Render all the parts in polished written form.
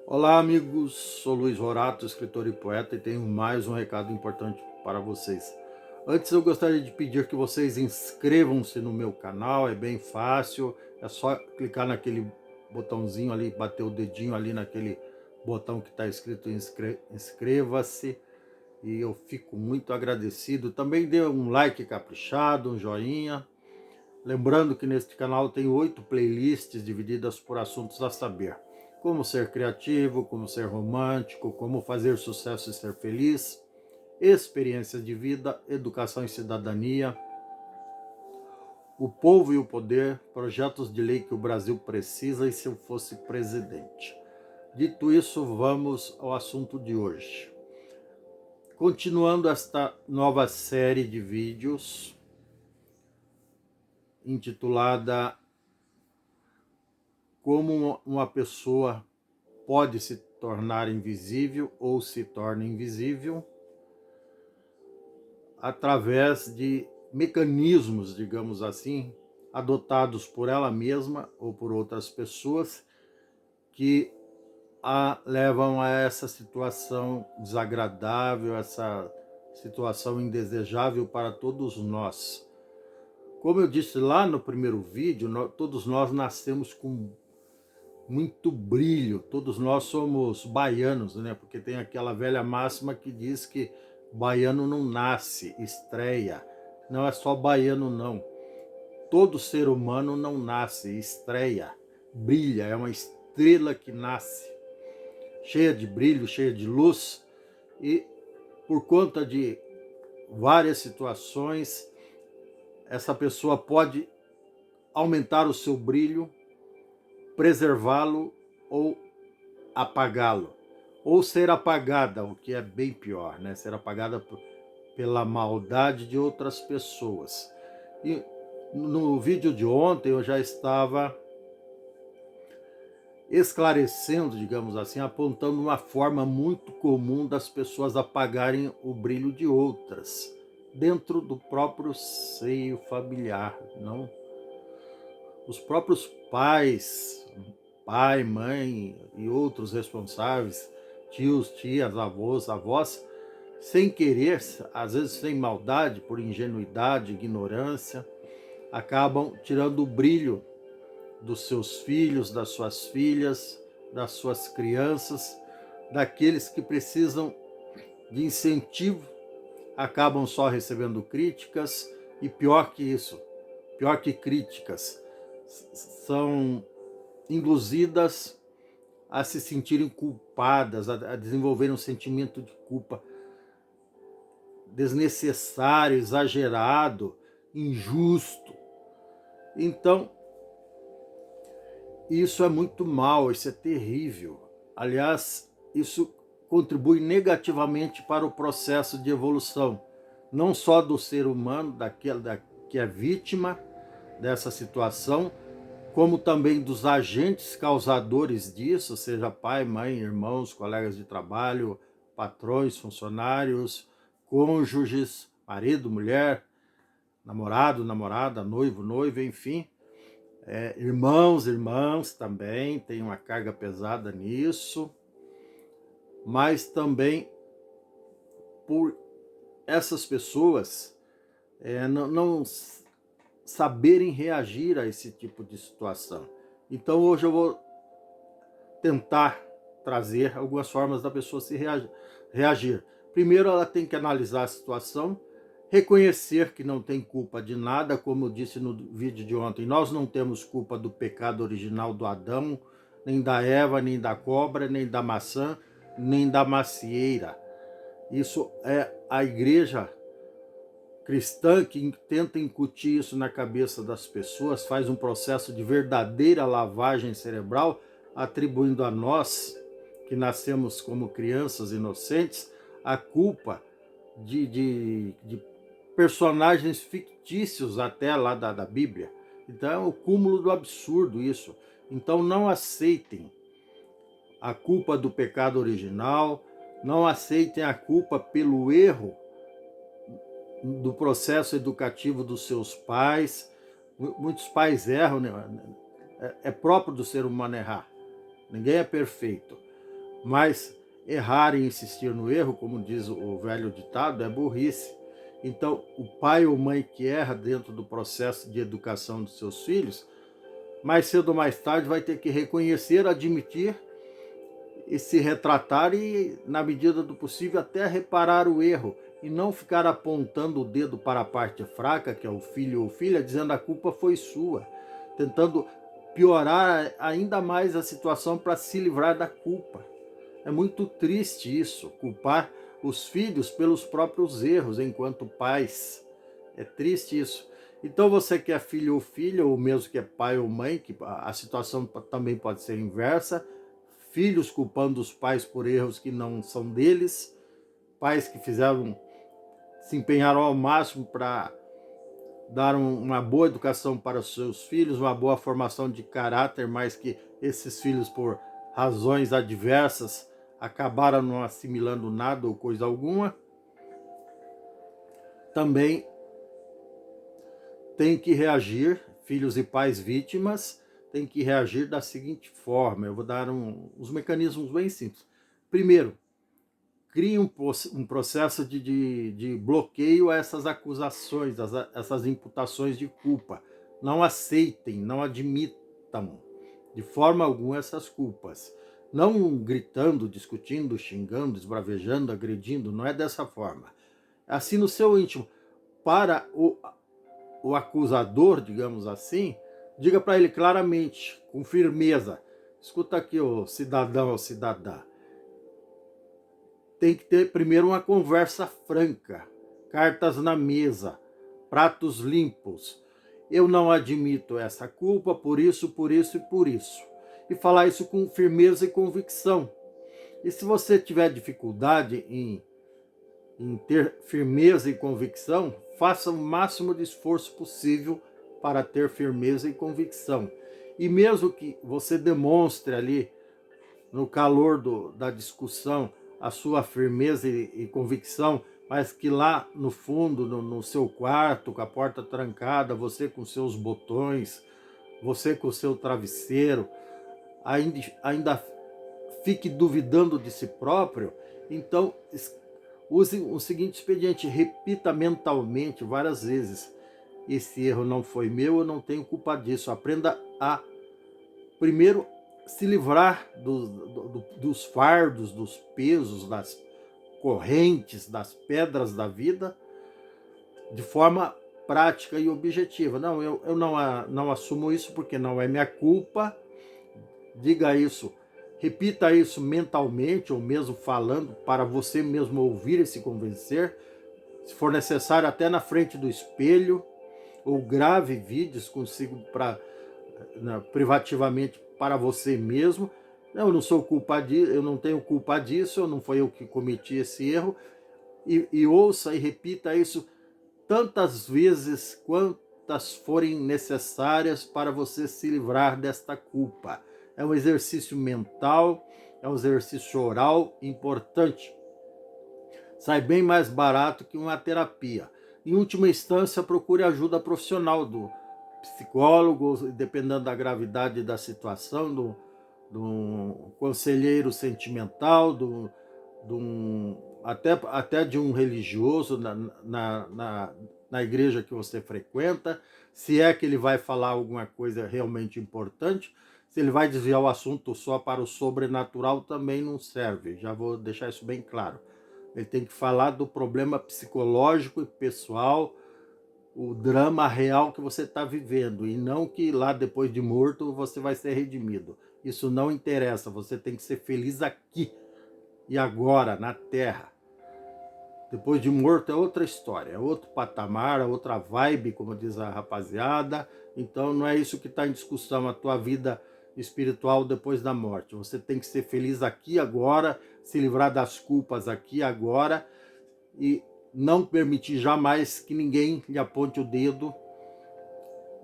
Olá, amigos. Sou Luiz Rorato, escritor e poeta, e tenho mais um recado importante para vocês. Antes, eu gostaria de pedir que vocês inscrevam-se no meu canal. É bem fácil, é só clicar naquele botãozinho ali, bater o dedinho ali naquele botão que está escrito inscreva-se, e eu fico muito agradecido. Também dê um like caprichado, um joinha. Lembrando que neste canal tem 8 playlists divididas por assuntos a saber: como ser criativo, como ser romântico, como fazer sucesso e ser feliz, experiências de vida, educação e cidadania, o povo e o poder, projetos de lei que o Brasil precisa e se eu fosse presidente. Dito isso, vamos ao assunto de hoje. Continuando esta nova série de vídeos intitulada Como uma pessoa pode se tornar invisível ou se torna invisível através de mecanismos, digamos assim, adotados por ela mesma ou por outras pessoas que a levam a essa situação desagradável, essa situação indesejável para todos nós. Como eu disse lá no primeiro vídeo, todos nós nascemos com muito brilho. Todos nós somos baianos, né? Porque tem aquela velha máxima que diz que baiano não nasce, estreia. Não é só baiano, não. Todo ser humano não nasce, estreia, brilha, é uma estrela que nasce, cheia de brilho, cheia de luz, e por conta de várias situações, essa pessoa pode aumentar o seu brilho, preservá-lo ou apagá-lo, ou ser apagada, o que é bem pior, né? Ser apagada pela maldade de outras pessoas. E no vídeo de ontem eu já estava esclarecendo, digamos assim, apontando uma forma muito comum das pessoas apagarem o brilho de outras, dentro do próprio seio familiar, não? Os próprios pais, pai, mãe e outros responsáveis, tios, tias, avós, avós, sem querer, às vezes sem maldade, por ingenuidade, ignorância, acabam tirando o brilho dos seus filhos, das suas filhas, das suas crianças, daqueles que precisam de incentivo, acabam só recebendo críticas, e pior que isso, pior que críticas, são induzidas a se sentirem culpadas, a desenvolverem um sentimento de culpa desnecessário, exagerado, injusto. Então, isso é muito mal, isso é terrível. Aliás, isso contribui negativamente para o processo de evolução, não só do ser humano, que é vítima dessa situação, como também dos agentes causadores disso, seja pai, mãe, irmãos, colegas de trabalho, patrões, funcionários, cônjuges, marido, mulher, namorado, namorada, noivo, noiva, enfim. Irmãos, irmãs também tem uma carga pesada nisso, mas também por essas pessoas não saberem reagir a esse tipo de situação. Então hoje eu vou tentar trazer algumas formas da pessoa se reagir. Primeiro, ela tem que analisar a situação, reconhecer que não tem culpa de nada, como eu disse no vídeo de ontem. Nós não temos culpa do pecado original do Adão, nem da Eva, nem da cobra, nem da maçã, nem da macieira. Isso é a igreja cristã que tenta incutir isso na cabeça das pessoas, faz um processo de verdadeira lavagem cerebral, atribuindo a nós, que nascemos como crianças inocentes, a culpa de personagens fictícios até lá da Bíblia. Então é o cúmulo do absurdo isso. Então não aceitem a culpa do pecado original, não aceitem a culpa pelo erro do processo educativo dos seus pais. Muitos pais erram, né? É próprio do ser humano errar. Ninguém é perfeito. Mas errar e insistir no erro, como diz o velho ditado, é burrice. Então, o pai ou mãe que erra dentro do processo de educação dos seus filhos, mais cedo ou mais tarde vai ter que reconhecer, admitir e se retratar e, na medida do possível, até reparar o erro e não ficar apontando o dedo para a parte fraca, que é o filho ou filha, dizendo a culpa foi sua, tentando piorar ainda mais a situação para se livrar da culpa. É muito triste isso, culpar os filhos pelos próprios erros enquanto pais. É triste isso. Então você que é filho ou filha, ou mesmo que é pai ou mãe, que a situação também pode ser inversa, filhos culpando os pais por erros que não são deles, pais que se empenharam ao máximo para dar uma boa educação para os seus filhos, uma boa formação de caráter, mas que esses filhos, por razões adversas, acabaram não assimilando nada ou coisa alguma. Também tem que reagir, filhos e pais vítimas, tem que reagir da seguinte forma. Eu vou dar uns mecanismos bem simples. Primeiro, crie um processo de bloqueio a essas acusações, essas imputações de culpa. Não aceitem, não admitam de forma alguma essas culpas. Não gritando, discutindo, xingando, esbravejando, agredindo, não é dessa forma. Assim, no seu íntimo, para o acusador, digamos assim, diga para ele claramente, com firmeza: escuta aqui, ô cidadão ou cidadã, tem que ter primeiro uma conversa franca, cartas na mesa, pratos limpos. Eu não admito essa culpa por isso, por isso e por isso. E falar isso com firmeza e convicção. E se você tiver dificuldade em ter firmeza e convicção, faça o máximo de esforço possível para ter firmeza e convicção. E mesmo que você demonstre ali, no calor da discussão, a sua firmeza e convicção, mas que lá no fundo, no seu quarto, com a porta trancada, você com seus botões, você com o seu travesseiro, ainda fique duvidando de si próprio, então use o seguinte expediente: repita mentalmente várias vezes: esse erro não foi meu, eu não tenho culpa disso. Aprenda a, primeiro, se livrar dos fardos, dos pesos, das correntes, das pedras da vida, de forma prática e objetiva. Não, eu não assumo isso porque não é minha culpa. Diga isso, repita isso mentalmente ou mesmo falando, para você mesmo ouvir e se convencer. Se for necessário, até na frente do espelho, ou grave vídeos consigo privativamente para você mesmo. Não, eu não sou culpado disso, eu não tenho culpa disso, não foi eu que cometi esse erro. E ouça e repita isso tantas vezes quantas forem necessárias para você se livrar desta culpa. É um exercício mental, é um exercício oral importante. Sai bem mais barato que uma terapia. Em última instância, procure ajuda profissional do psicólogo, dependendo da gravidade da situação, do conselheiro sentimental, até de um religioso na igreja que você frequenta, se é que ele vai falar alguma coisa realmente importante. Se ele vai desviar o assunto só para o sobrenatural, também não serve. Já vou deixar isso bem claro. Ele tem que falar do problema psicológico e pessoal, o drama real que você está vivendo, e não que lá depois de morto você vai ser redimido. Isso não interessa, você tem que ser feliz aqui e agora, na Terra. Depois de morto é outra história, é outro patamar, é outra vibe, como diz a rapaziada. Então não é isso que está em discussão, a tua vida espiritual depois da morte. Você tem que ser feliz aqui agora, se livrar das culpas aqui agora e não permitir jamais que ninguém lhe aponte o dedo,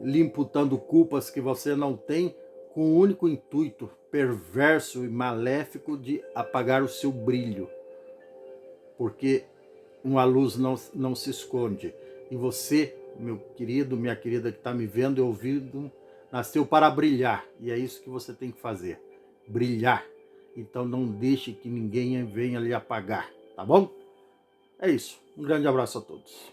lhe imputando culpas que você não tem, com o único intuito perverso e maléfico de apagar o seu brilho. Porque uma luz não se esconde. E você, meu querido, minha querida que está me vendo e ouvindo, nasceu para brilhar. E é isso que você tem que fazer. Brilhar. Então não deixe que ninguém venha lhe apagar, tá bom? É isso. Um grande abraço a todos.